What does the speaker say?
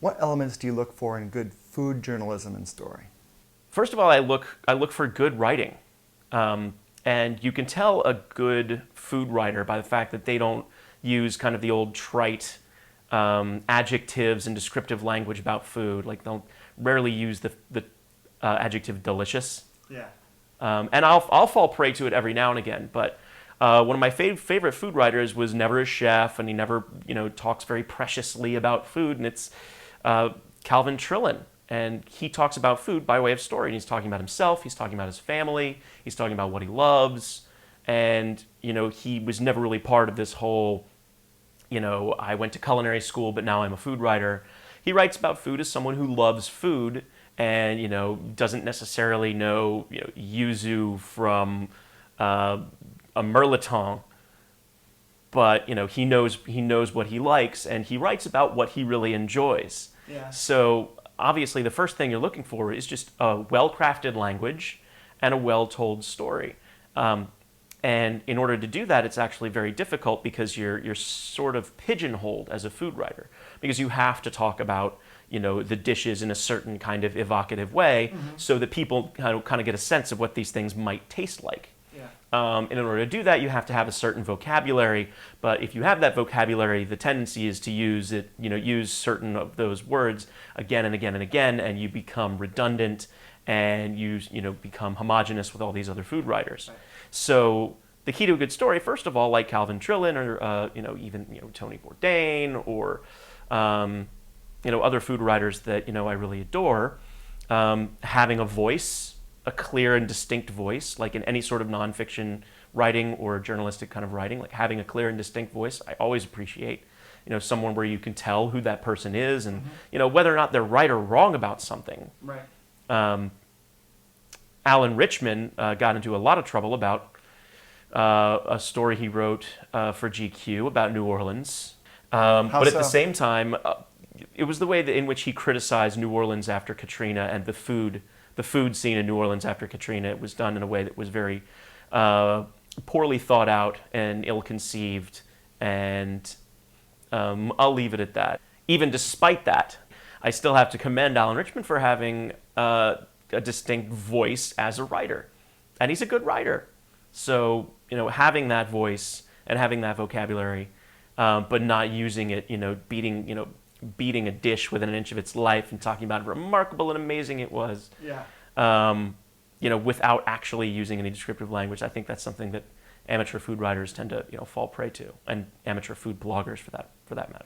What elements do you look for in good food journalism and story? First of all, I look for good writing. And you can tell a good food writer by the fact that they don't use kind of the old trite adjectives and descriptive language about food. Like they'll rarely use the adjective delicious. Yeah. And I'll fall prey to it every now and again. But one of my favorite food writers was never a chef, and he never talks very preciously about food. And it's Calvin Trillin. And he talks about food by way of story. And he's talking about himself. He's talking about his family. He's talking about what he loves. And, he was never really part of this whole, I went to culinary school, but now I'm a food writer. He writes about food as someone who loves food and, doesn't necessarily know, yuzu from a mirliton. But, he knows what he likes, and he writes about what he really enjoys. Yeah. So obviously the first thing you're looking for is just a well-crafted language and a well-told story. And in order to do that, it's actually very difficult because you're sort of pigeonholed as a food writer, because you have to talk about the dishes in a certain kind of evocative way, so that people kind of get a sense of what these things might taste like. And in order to do that, you have to have a certain vocabulary. But if you have that vocabulary, the tendency is to use certain of those words again and again and again, and you become redundant, and you become homogenous with all these other food writers. Right. So the key to a good story, first of all, like Calvin Trillin or even Tony Bourdain or other food writers that I really adore, having a voice. A clear and distinct voice, like in any sort of nonfiction writing or journalistic kind of writing, like having a clear and distinct voice, I always appreciate. Someone where you can tell who that person is and, whether or not they're right or wrong about something. Right. Alan Richman got into a lot of trouble about a story he wrote for GQ about New Orleans. But at the same time, it was the way in which he criticized New Orleans after Katrina and the food scene in New Orleans after Katrina. It was done in a way that was very poorly thought out and ill-conceived, and I'll leave it at that. Even despite that, I still have to commend Alan Richman for having a distinct voice as a writer, and he's a good writer. So, having that voice and having that vocabulary, but not using it, beating a dish within an inch of its life and talking about how remarkable and amazing it was. Yeah. Without actually using any descriptive language. I think that's something that amateur food writers tend to, fall prey to, and amateur food bloggers for that matter.